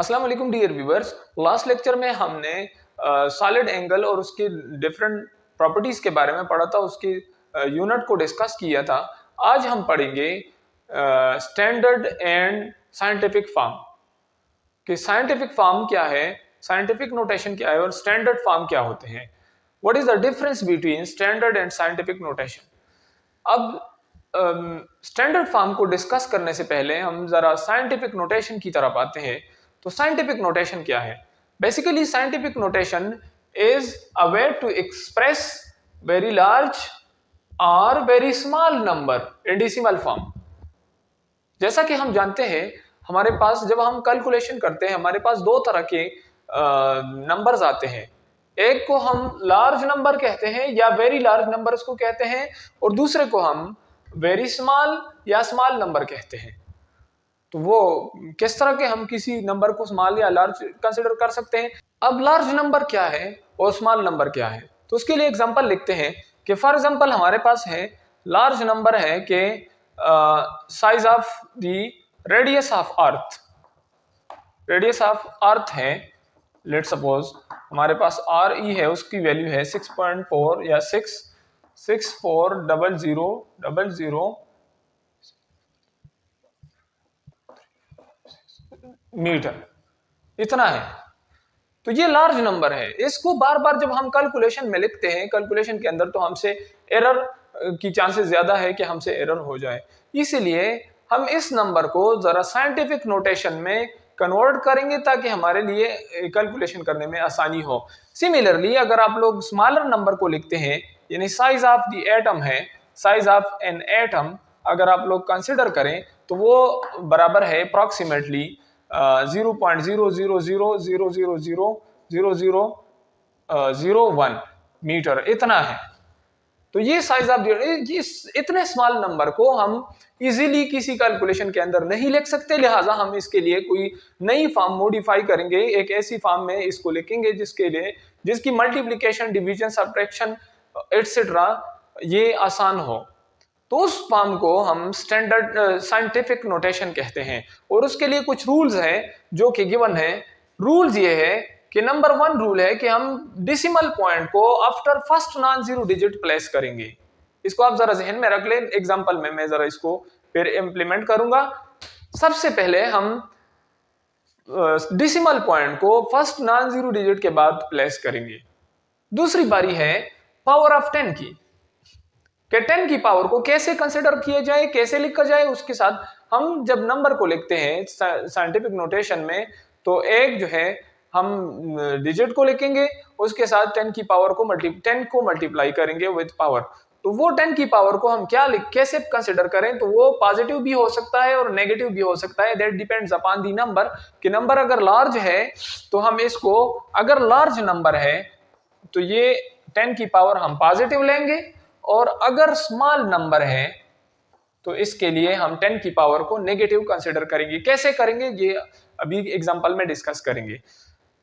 अस्सलाम वालेकुम dear viewers. Last lecture में हमने सॉलिड एंगल और उसकी डिफरेंट प्रॉपर्टीज के बारे में पढ़ा था, उसकी यूनिट को डिस्कस किया था। आज हम पढ़ेंगे स्टैंडर्ड एंड साइंटिफिक फॉर्म कि साइंटिफिक फॉर्म क्या है, साइंटिफिक नोटेशन क्या है और स्टैंडर्ड फॉर्म क्या होते हैं। What is the difference between standard and scientific notation. अब स्टैंडर्ड फॉर्म को डिस्कस करने से पहले हम जरा साइंटिफिक नोटेशन की तरफ आते हैं। तो साइंटिफिक नोटेशन क्या है? Basically scientific notation is a way to express very large और very small number in decimal form. जैसा कि हम जानते हैं, हमारे पास जब हम कैलकुलेशन करते हैं हमारे पास दो तरह के नंबर्स आते हैं। एक को हम लार्ज नंबर कहते हैं या वेरी लार्ज नंबर को कहते हैं, और दूसरे को हम वेरी स्मॉल या स्मॉल नंबर कहते हैं। तो वो किस तरह के हम किसी नंबर को स्मॉल या लार्ज कंसिडर कर सकते हैं। अब लार्ज नंबर क्या है और स्मॉल नंबर क्या है, तो उसके लिए एग्जांपल लिखते हैं कि फॉर एग्जांपल हमारे पास है लार्ज नंबर है कि size of the radius of earth. Radius of earth है, लेट सपोज हमारे पास आर ई है, उसकी वैल्यू है 6.4 या 6.40000 मीटर, इतना है। तो ये लार्ज नंबर है। इसको बार बार जब हम कैलकुलेशन में लिखते हैं, कैलकुलेशन के अंदर, तो हमसे एरर की चांसेस ज्यादा है कि हमसे एरर हो जाए। इसीलिए हम इस नंबर को जरा साइंटिफिक नोटेशन में कन्वर्ट करेंगे ताकि हमारे लिए कैलकुलेशन करने में आसानी हो। सिमिलरली अगर आप लोग स्मॉलर नंबर को लिखते हैं, यानी साइज ऑफ द एटम है, साइज ऑफ एन एटम अगर आप लोग कंसिडर करें तो वो बराबर है अप्रॉक्सीमेटली 0.00000000001 मीटर, इतना है। तो ये साइज ऑफ इतने स्मॉल नंबर को हम इजीली किसी कैलकुलेशन के अंदर नहीं लिख सकते, लिहाजा हम इसके लिए कोई नई फॉर्म मॉडिफाई करेंगे। एक ऐसी फॉर्म में इसको लिखेंगे जिसकी मल्टीप्लिकेशन, डिवीजन, सब्ट्रैक्शन एटसेट्रा ये आसान हो। तो उस फॉर्म को हम स्टैंडर्ड साइंटिफिक नोटेशन कहते हैं। और उसके लिए कुछ रूल्स हैं जो कि गिवन है। रूल्स ये है कि नंबर 1 रूल है कि हम डेसिमल पॉइंट को after first non zero digit place करेंगे। इसको आप जरा जहन में रख लें, एग्जांपल में मैं जरा इसको फिर इंप्लीमेंट करूंगा। सबसे पहले हम डेसिमल पॉइंट को फर्स्ट नॉन जीरो डिजिट के बाद प्लेस करेंगे। दूसरी बारी है पावर ऑफ 10 की, कि 10 की पावर को कैसे कंसिडर किया जाए, कैसे लिखा जाए। उसके साथ हम जब नंबर को लिखते हैं साइंटिफिक नोटेशन में, तो एक जो है हम डिजिट को लिखेंगे, उसके साथ 10 की पावर को 10 को मल्टीप्लाई करेंगे विद पावर। तो वो 10 की पावर को हम कैसे कंसिडर करें, तो वो पॉजिटिव भी हो सकता है और नेगेटिव भी हो सकता है। That depends upon the number, कि नंबर अगर लार्ज है तो हम इसको, अगर लार्ज नंबर है तो ये 10 की पावर हम पॉजिटिव लेंगे, और अगर स्मॉल नंबर है तो इसके लिए हम 10 की पावर को नेगेटिव कंसिडर करेंगे। कैसे करेंगे ये अभी एग्जांपल में डिस्कस करेंगे।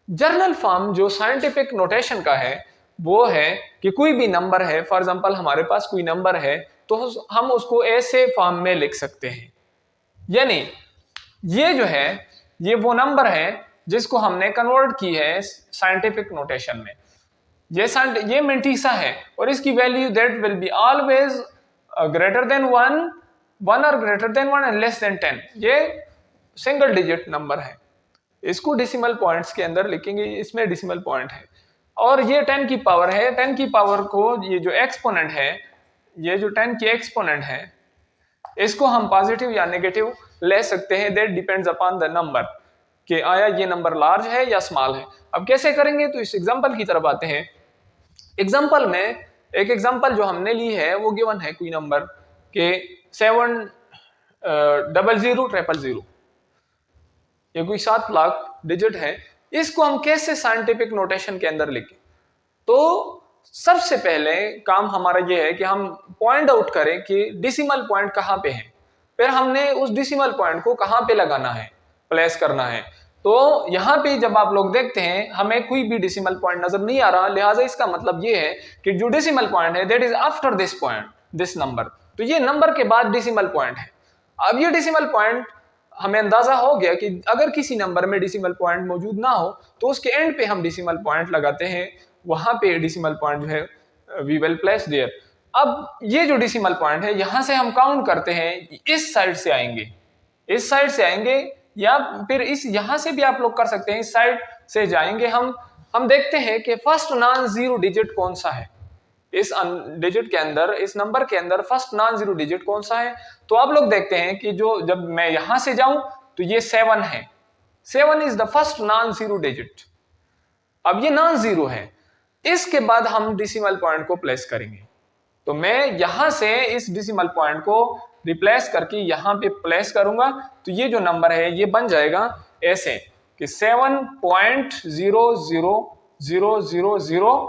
जर्नल फॉर्म जो साइंटिफिक नोटेशन का है वो है कि कोई भी नंबर है, फॉर एग्जांपल हमारे पास कोई नंबर है तो हम उसको ऐसे फॉर्म में लिख सकते हैं, यानी ये जो है ये वो नंबर है जिसको हमने कन्वर्ट की है साइंटिफिक नोटेशन में। ये मेंटिसा है और इसकी value that will be always greater than 1 और greater than 1 and less than 10। ये सिंगल डिजिट नंबर है। इसको डेसिमल पॉइंट्स के अंदर लिखेंगे, इसमें डेसिमल पॉइंट है। और ये 10 की पावर है। 10 की पावर को ये जो एक्सपोनेंट है, ये जो 10 की एक्सपोनेंट है, इसको हम पॉजिटिव या नेगेटिव ले सकते हैं। That depends upon the number, कि आया ये नंबर लार्ज है या स्मॉल है। अब कैसे करेंगे, तो इस एग्जांपल की तरफ आते हैं। एग्जांपल में एक एग्जांपल जो हमने ली है वो गिवन है कोई नंबर के 7000000, ये कोई 7 लाख डिजिट है। इसको हम कैसे साइंटिफिक नोटेशन के अंदर लिखें, तो सबसे पहले काम हमारा ये है कि हम पॉइंट आउट करें कि डेसिमल पॉइंट कहां पे है, फिर हमने उस डेसिमल पॉइंट को कहां पे लगाना है, प्लेस करना है। तो यहां पे जब आप लोग देखते हैं हमें कोई भी डेसिमल पॉइंट नजर नहीं आ रहा, लिहाजा इसका मतलब ये है कि जो डेसिमल पॉइंट है that is after this point, this number. तो ये नंबर के बाद डेसिमल पॉइंट है। अब ये डेसिमल पॉइंट हमें अंदाजा हो गया कि अगर किसी नंबर में डेसिमल पॉइंट मौजूद ना हो तो उसके एंड पे हम डेसिमल पॉइंट लगाते हैं, वहां पे डेसिमल पॉइंट जो है वी विल प्लेस देयर। अब ये जो डेसिमल पॉइंट है यहां से हम काउंट करते हैं, इस साइड से आएंगे, इस साइड से आएंगे, या फिर इस यहां से भी आप लोग कर सकते हैं, इस साइड से जाएंगे। हम देखते हैं कि फर्स्ट नॉन जीरो डिजिट कौन सा है, इस डिजिट के अंदर, इस नंबर के अंदर फर्स्ट नॉन जीरो डिजिट कौन सा है। तो आप लोग देखते हैं कि जो जब मैं यहां से जाऊं तो ये 7 है, 7 is the first non zero digit. अब ये नॉन जीरो है, इसके बाद हम डेसिमल पॉइंट को प्लेस करेंगे। तो मैं यहां से इस डेसिमल पॉइंट को रिप्लेस करके यहां पे प्लेस करूंगा, तो ये जो नंबर है ये बन जाएगा ऐसे कि 7.00000,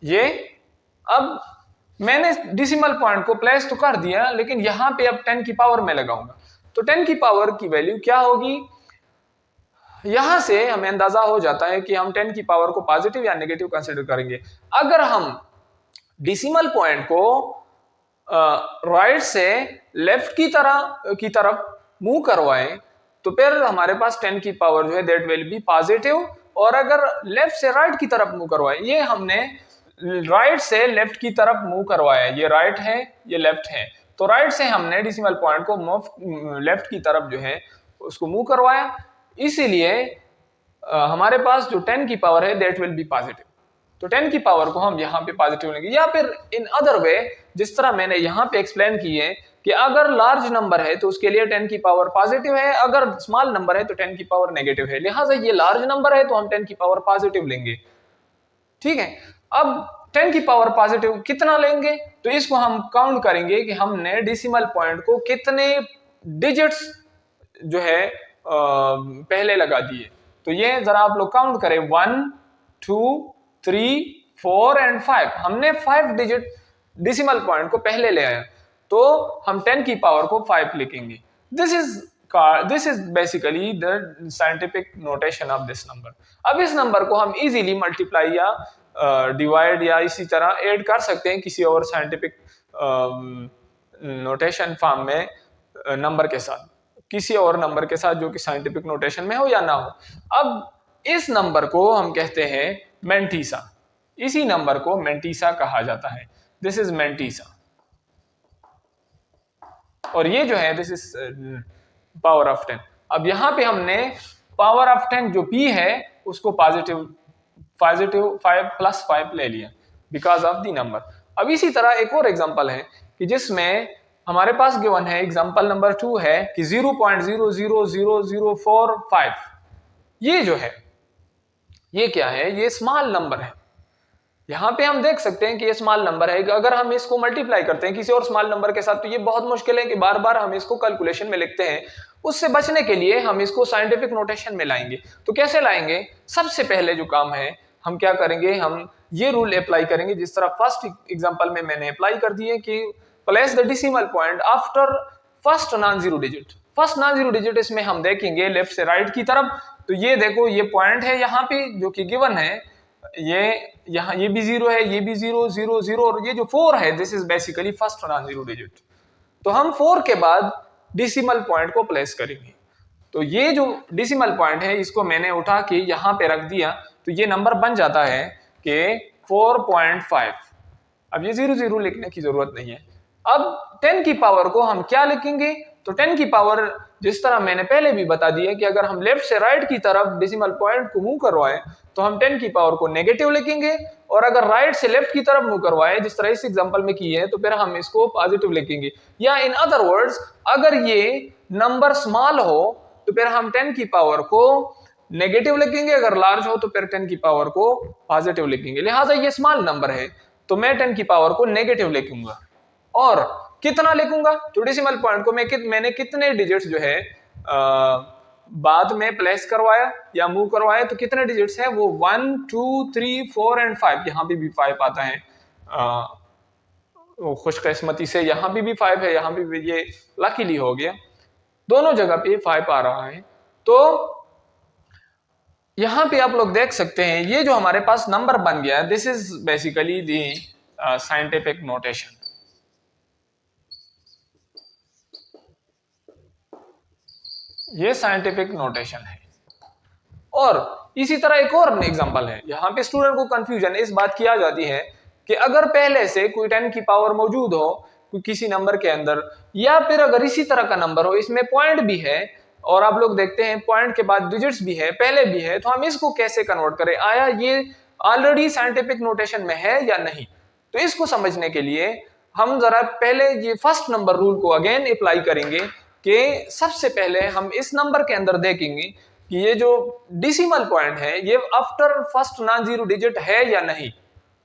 ये। अब मैंने डेसिमल पॉइंट को प्लेस तो कर दिया, लेकिन यहां पे अब 10 की पावर में लगाऊंगा, तो 10 की पावर की वैल्यू क्या होगी, यहां से हमें अंदाजा हो जाता है कि हम 10 की पावर को पॉजिटिव या नेगेटिव कंसीडर करेंगे। अगर हम डेसिमल पॉइंट को राइट से लेफ्ट की तरफ मूव करवाएं तो फिर हमारे पास 10 की पावर जो है दैट विल बी पॉजिटिव, और अगर लेफ्ट से राइट की तरफ मूव करवाएं, ये हमने राइट से लेफ्ट की तरफ मूव करवाया, ये राइट है ये लेफ्ट है, तो राइट से हमने डेसिमल पॉइंट को लेफ्ट की तरफ जो है उसको मूव करवाया, इसीलिए हमारे पास जो 10 की पावर है दैट विल बी पॉजिटिव। तो 10 की पावर को हम यहाँ पे पॉजिटिव लेंगे, या फिर इन अदर वे जिस तरह मैंने यहाँ पे एक्सप्लेन की है कि अगर लार्ज नंबर है तो उसके लिए 10 की पावर पॉजिटिव है, अगर स्मॉल नंबर है तो 10 की पावर नेगेटिव है, लिहाजा ये लार्ज नंबर है तो हम 10 की पावर पॉजिटिव लेंगे। ठीक है, अब 10 की पावर पॉजिटिव कितना लेंगे, तो इसको हम काउंट करेंगे कि हमने डेसिमल पॉइंट को कितने डिजिट्स जो है पहले लगा दिए। तो ये जरा आप लोग काउंट करें, 1 2 3 4 एंड 5, हमने 5 डिजिट डेसिमल पॉइंट को पहले ले आया, तो हम 10 की पावर को 5 लिखेंगे। This is basically the scientific notation of this number. अब इस नंबर को हम इजीली मल्टीप्लाई या डिवाइड या इसी तरह ऐड कर सकते हैं किसी और साइंटिफिक नोटेशन फॉर्म में, नंबर के साथ, किसी और नंबर के साथ जो कि साइंटिफिक नोटेशन में हो या ना हो। अब इस नंबर को हम कहते हैं मेंटीसा, इसी नंबर को मेंटीसा कहा जाता है, दिस इज मेंटीसा। और ये जो है दिस इज पावर ऑफ 10। अब यहां पे हमने पावर ऑफ 10 जो p है उसको पॉजिटिव 5 प्लस 5 ले लिया बिकॉज ऑफ द नंबर। अब इसी तरह एक और एग्जांपल है कि जिसमें हमारे पास गिवन है, एग्जांपल नंबर 2 है कि 0.000045, ये जो है ये क्या है, ये स्मॉल नंबर है। यहां पे हम देख सकते हैं कि ये स्मॉल नंबर है, अगर हम इसको मल्टीप्लाई करते हैं किसी और स्मॉल नंबर के साथ तो ये बहुत मुश्किल है कि बार बार हम इसको कैलकुलेशन में लिखते हैं। उससे बचने के लिए हम इसको साइंटिफिक नोटेशन में लाएंगे। तो कैसे लाएंगे, सबसे पहले जो काम है हम क्या करेंगे, हम ये रूल अप्लाई करेंगे जिस तरह फर्स्ट एग्जांपल में मैंने अप्लाई कर दिए कि place the decimal point after first non zero digit. First non zero digit इसमें हम देखेंगे लेफ्ट से राइट की तरफ, तो ये देखो ये पॉइंट है यहाँ पे जो कि गिवन है, ये यहाँ ये भी 0 है, ये भी 0 0 0, और ये जो 4 है this is basically first non zero digit. तो हम 4 के बाद डेसिमल पॉइंट को प्लेस करेंगे। तो ये जो डेसिमल पॉइंट है इसको मैंने उठा के यहाँ पे रख दिया, तो ये नंबर बन जाता है कि 4.5। अब ये 0 0 लिखने की जरूरत नहीं है। अब 10 की पावर को हम क्या लिखेंगे, तो 10 की पावर जिस तरह मैंने पहले भी बता दिया कि अगर हम लेफ्ट से राइट की तरफ डेसिमल पॉइंट को मूव करवाएं तो हम 10 की पावर को नेगेटिव लिखेंगे, और अगर राइट से लेफ्ट की तरफ मूव करवाएं जिस तरह इस एग्जांपल में की है तो फिर हम इसको पॉजिटिव लिखेंगे। या इन अदर वर्ड्स अगर ये नंबर स्मॉल हो तो फिर हम 10 की पावर को नेगेटिव लिखेंगे, अगर लार्ज हो तो फिर 10 की पावर को पॉजिटिव लिखेंगे। लिहाजा ये स्मॉल नंबर है तो मैं 10 की पावर को नेगेटिव लिखूंगा। और कितना लिखूंगा, तो डेसिमल पॉइंट को मैंने कितने डिजिट्स जो है बाद में प्लेस करवाया या मूव करवाया, तो कितने डिजिट्स है वो 1 2 3 4 एंड 5, यहाँ पे भी 5 आता है, खुशकिस्मती से यहाँ पे भी 5 है, यहाँ पे भी ये लकीली हो गया, दोनों जगह पे 5 आ रहा है। तो यहाँ पे आप लोग देख सकते हैं ये जो हमारे पास नंबर बन गया, this is basically the scientific notation. ये साइंटिफिक नोटेशन है। और इसी तरह एक और एग्जांपल है, यहाँ पे स्टूडेंट को कंफ्यूजन इस बात की आ जाती है कि अगर पहले से कोई 10 की पावर मौजूद हो कोई किसी नंबर के अंदर, या फिर अगर इसी तरह का नंबर हो, इसमें पॉइंट भी है और आप लोग देखते हैं पॉइंट के बाद डिजिट्स भी है, पहले भी है, तो हम इसको कैसे कन्वर्ट करें, आया ये ऑलरेडी साइंटिफिक नोटेशन में है या नहीं। तो इसको समझने के लिए हम जरा पहले ये फर्स्ट नंबर रूल को अगेन अप्लाई करेंगे कि सबसे पहले हम इस नंबर के अंदर देखेंगे कि ये जो डिसिमल पॉइंट है ये after first non zero digit है या नहीं।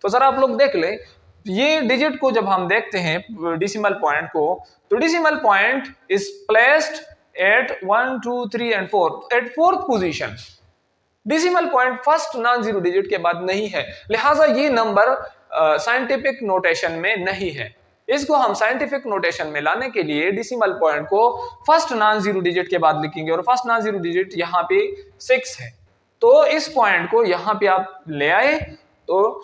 तो जरा आप लोग देख ले, ये डिजिट को जब हम देखते हैं डिसिमल पॉइंट को, तो decimal point is placed at 1 2 3 and 4 at fourth position. Decimal point first non zero digit के बाद नहीं है, लिहाजा ये नंबर साइंटिफिक नोटेशन में नहीं है। इसको हम साइंटिफिक नोटेशन में लाने के लिए डिसिमल पॉइंट को फर्स्ट नॉन जीरो डिजिट के बाद लिखेंगे, और फर्स्ट नॉन जीरो डिजिट यहाँ पे 6 है। तो इस पॉइंट को यहाँ पे आप ले आए तो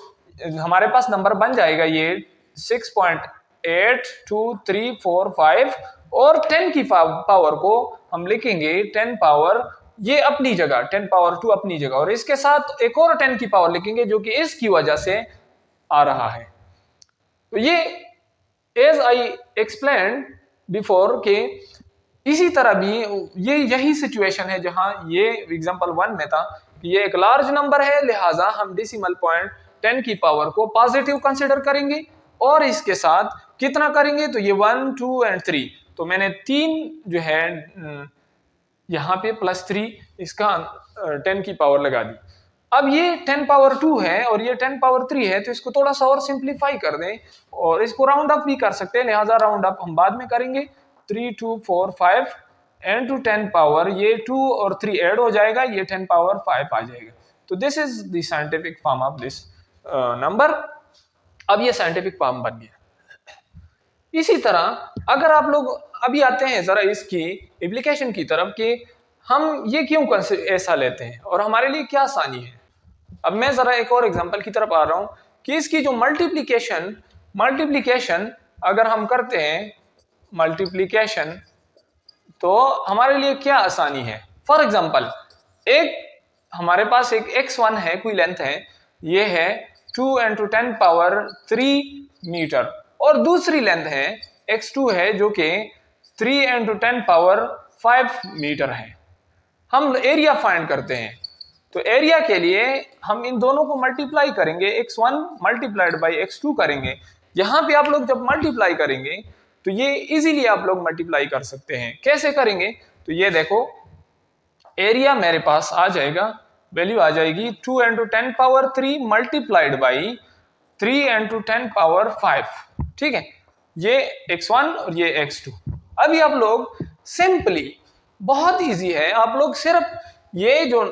हमारे पास नंबर बन जाएगा ये 6.82345, और 10 की पावर को हम लिखेंगे 10 पावर, ये अपनी जगह 10 पावर 2 अपनी जगह, और इसके साथ एक और 10 की पावर लिखेंगे जो कि इसकी वजह से आ रहा है। तो ये एज आई एक्सप्लेन बिफोर के इसी तरह भी ये यही सिचुएशन है जहां ये एग्जांपल 1 में था कि ये एक लार्ज नंबर है, लिहाजा हम डेसिमल पॉइंट 10 की पावर को पॉजिटिव कंसीडर करेंगे, और इसके साथ कितना करेंगे, तो ये 1 2 एंड 3, तो मैंने 3 जो है यहाँ पे +3 इसका 10 की पावर लगा दी। अब ये 10 पावर 2 है और ये 10 पावर 3 है, तो इसको थोड़ा सा और सिंप्लीफाई कर दें और इसको राउंड अप भी कर सकते हैं, लिहाजा राउंड अप हम बाद में करेंगे। 3 2 4 5 एंड टू 10 पावर, ये 2 और 3 ऐड हो जाएगा, ये 10 पावर 5 आ जाएगा। तो this is the scientific form of this number. अब ये साइंटिफिक फॉर्म बन गया। इसी तरह अगर आप लोग अभी आते हैं जरा इसकी एप्लीकेशन की तरफ कि हम ये क्यों ऐसा लेते हैं और हमारे लिए क्या आसानी है। अब मैं जरा एक और एग्जांपल की तरफ आ रहा हूं कि इसकी जो मल्टीप्लिकेशन अगर हम करते हैं मल्टीप्लिकेशन, तो हमारे लिए क्या आसानी है। फॉर एग्जांपल एक हमारे पास एक x1 है, कोई लेंथ है, ये है 2 × 10 पावर 3 मीटर, और दूसरी लेंथ है x2 है जो कि 3 × 10 पावर 5 मीटर है। हम एरिया फाइंड करते हैं, तो एरिया के लिए हम इन दोनों को मल्टीप्लाई करेंगे, x1 मल्टीप्लाइड बाई x2 करेंगे। यहां पे आप लोग जब मल्टीप्लाई करेंगे तो ये इजीली आप लोग मल्टीप्लाई कर सकते हैं। कैसे करेंगे, तो ये देखो एरिया मेरे पास आ जाएगा, वैल्यू आ जाएगी 2 × 10 पावर 3 मल्टीप्लाइड बाई 3 × 10 पावर 5, ठीक है, ये x1 और ये x2। अभी आप लोग सिंपली, बहुत इजी है, आप लोग सिर्फ ये जो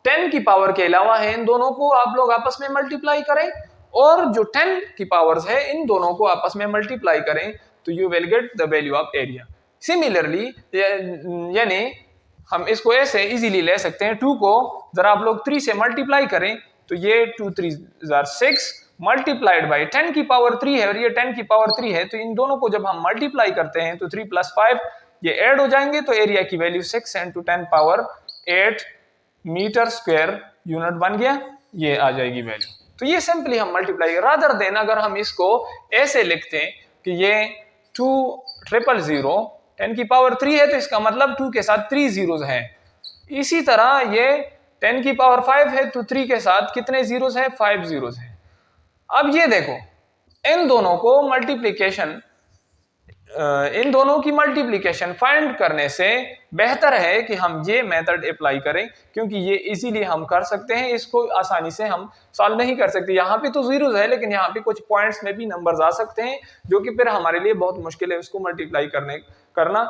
10 की पावर के अलावा है इन दोनों को आप लोग आपस में मल्टीप्लाई करें, और जो 10 की पावर्स है इन दोनों को आपस में मल्टीप्लाई करें, तो you will get the value of area. Similarly यानी हम इसको ऐसे इजीली ले सकते हैं, 2 को जरा आप लोग 3 से मल्टीप्लाई करें, तो ये 2 3 6 मल्टीप्लाइड बाई 10 की पावर 3 है और ये 10 की पावर 3 है, तो इन दोनों को जब हम मल्टीप्लाई करते हैं तो 3 + 5 ये ऐड हो जाएंगे, तो एरिया की value 6 × 10 power 8 metre square unit बन गया, ये आ जाएगी वैल्यू। तो ये सिंपली हम मल्टीप्लाई, रादर देन अगर हम इसको ऐसे लिखते हैं कि ये 2 000 10 की पावर 3 है, तो इसका मतलब 2 के साथ 3 जीरोस हैं। इसी तरह ये 10 की पावर 5 है, तो 3 के साथ कितने जीरोस हैं, 5 जीरोस हैं। अब ये देखो इन दोनों को मल्टीप्लिकेशन, इन दोनों की मल्टीप्लिकेशन फाइंड करने से बेहतर है कि हम ये मेथड अप्लाई करें, क्योंकि ये इजीली हम कर सकते हैं, इसको आसानी से हम सॉल्व नहीं कर सकते। यहाँ पे तो जीरोस है, लेकिन यहाँ पे कुछ पॉइंट्स में भी नंबर्स आ सकते हैं जो कि फिर हमारे लिए बहुत मुश्किल है उसको मल्टीप्लाई करना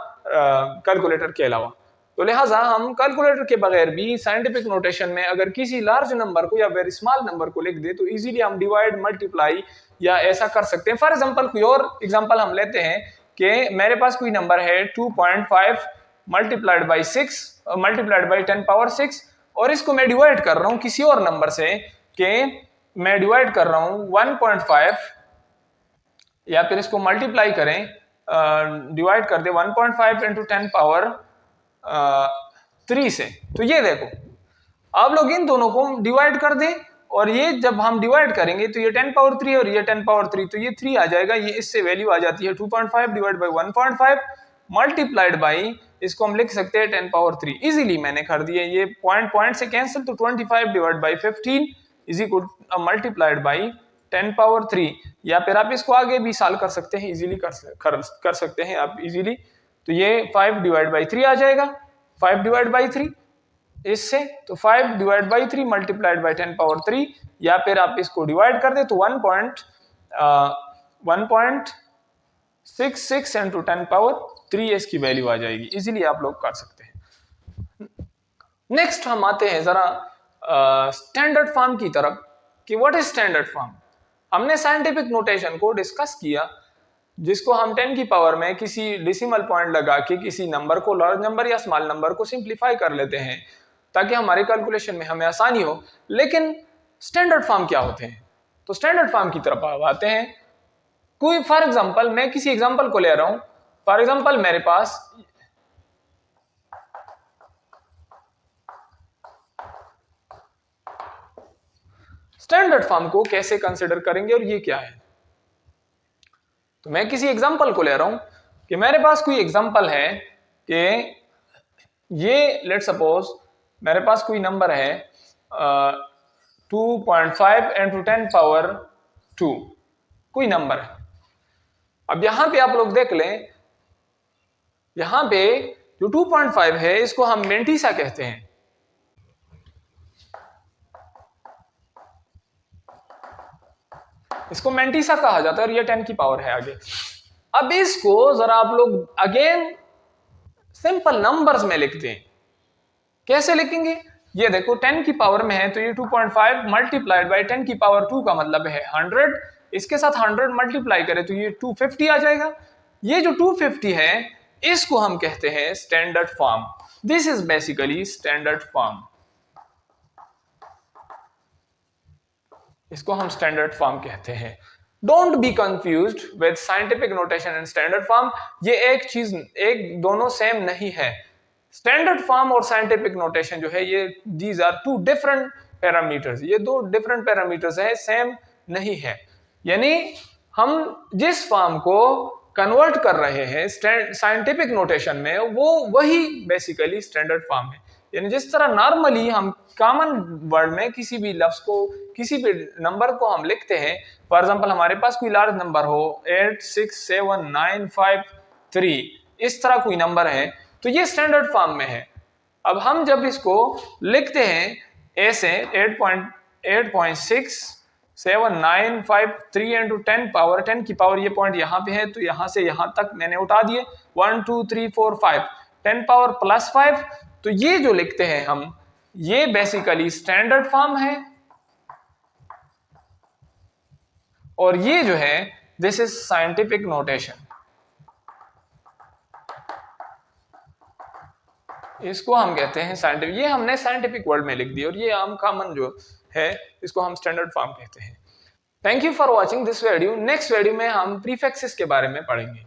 कैलकुलेटर के अलावा। तो लिहाजा हम कैलकुलेटर के बगैर भी साइंटिफिक नोटेशन में अगर किसी लार्ज नंबर को या वेरी स्मॉल नंबर को लिख दे तो इजीली हम डिवाइड, मल्टीप्लाई या ऐसा कर सकते हैं। फॉर एग्जांपल कोई और एग्जांपल हम लेते हैं कि मेरे पास कोई नंबर है 2.5 multiplied by 6 multiplied by 10 power 6, और इसको मैं डिवाइड कर रहा हूं किसी और नंबर से, कि मैं डिवाइड कर रहा हूं 1.5, या फिर इसको मल्टीप्लाई करें, डिवाइड कर दे 1.5 × 10 पावर 3 से। तो ये देखो आप लोग इन दोनों को डिवाइड कर दें और ये जब हम डिवाइड करेंगे तो ये 10 पावर 3 और ये 10 पावर 3, तो ये 3 आ जाएगा। ये इससे वैल्यू आ जाती है 2.5 डिवाइड बाई 1.5 मल्टीप्लाइड बाई, इसको हम लिख सकते हैं 10 पावर 3। इजीली मैंने कर दिया, ये पॉइंट से कैंसिल, तो 25 divide by 15 is equal multiplied by 10 power 3। या फिर आप इसको आगे भी सॉल्व कर सकते हैं, इजीली कर सकते हैं आप इजीली। तो ये 5 डिवाइड बाई 3 आ जाएगा, 5 डिवाइड बाई 3 इससे, तो 5 divide by 3 multiplied by 10 power 3, या फिर आप इसको डिवाइड कर दे तो 1.66 इंटू 10 पावर 3 इसकी वैल्यू आ जाएगी। इजीली आप लोग कर सकते हैं। नेक्स्ट हम आते हैं जरा स्टैंडर्ड फॉर्म की तरफ कि व्हाट इज स्टैंडर्ड फॉर्म। हमने साइंटिफिक नोटेशन को डिस्कस किया, जिसको हम 10 की पावर में किसी डेसिमल पॉइंट लगा के किसी नंबर को, लार्ज नंबर या स्मॉल नंबर को सिंप्लीफाई कर लेते हैं ताकि हमारे कैलकुलेशन में हमें आसानी हो। लेकिन स्टैंडर्ड फॉर्म क्या होते हैं? तो स्टैंडर्ड फॉर्म की तरफ आते हैं। कोई फॉर एग्जांपल, मैं किसी एग्जांपल को ले रहा हूं। फॉर एग्जांपल मेरे पास स्टैंडर्ड फॉर्म को कैसे कंसीडर करेंगे और ये क्या है। तो मैं किसी एग्जांपल को ले रहा हूं कि मेरे पास कोई एग्जांपल है कि ये लेट सपोज मेरे पास कोई नंबर है 2.5 इंटू 10 पावर 2 कोई नंबर है। अब यहां पे आप लोग देख लें, यहां पे जो 2.5 है इसको हम मेंटीसा कहते हैं। इसको मेंटीसा कहा जाता है और ये 10 की पावर है आगे। अब इसको जरा आप लोग अगेन सिंपल नंबर्स में लिखते हैं। कैसे लिखेंगे? ये देखो 10 की पावर में है तो ये 2.5 मल्टीप्लाइड बाई 10 की पावर 2 का मतलब है 100। इसके साथ 100 मल्टीप्लाई करें तो ये 250 आ जाएगा। ये जो 250 है इसको हम कहते हैं standard form. This is basically standard form. इसको हम स्टैंडर्ड फॉर्म कहते हैं। Don't be confused with scientific notation and standard form. ये एक चीज, एक दोनों सेम नहीं है। स्टैंडर्ड फॉर्म और साइंटिफिक नोटेशन जो है ये these are two different parameters. ये दो डिफरेंट पैरामीटर्स है, सेम नहीं है। यानी हम जिस फॉर्म को कन्वर्ट कर रहे हैं साइंटिफिक नोटेशन में, वो वही बेसिकली स्टैंडर्ड फॉर्म है। यानी जिस तरह नॉर्मली हम कॉमन वर्ड में किसी भी लफ्ज को, किसी भी नंबर को हम लिखते हैं, फॉर एग्जांपल हमारे पास कोई लार्ज नंबर हो 86795 इस तरह कोई नंबर है तो ये स्टैंडर्ड फॉर्म में है। अब हम जब इसको लिखते हैं ऐसे 8.6795 इंटू 10 पावर 10 की पावर, ये पॉइंट यहाँ पे है तो यहाँ से यहाँ तक मैंने उठा दिए 1 2 3 4 5 10 पावर प्लस 5। तो ये जो लिखते हैं हम, ये बेसिकली स्टैंडर्ड फॉर्म है और ये जो है दिस इज साइंटिफिक नोटेशन। इसको हम कहते हैं साइंटिफिक। ये हमने साइंटिफिक वर्ड में लिख दिया और ये आम कॉमन जो है इसको हम स्टैंडर्ड फॉर्म कहते हैं। Thank you for watching this video. Next video में हम प्रीफिक्सेस के बारे में पढ़ेंगे।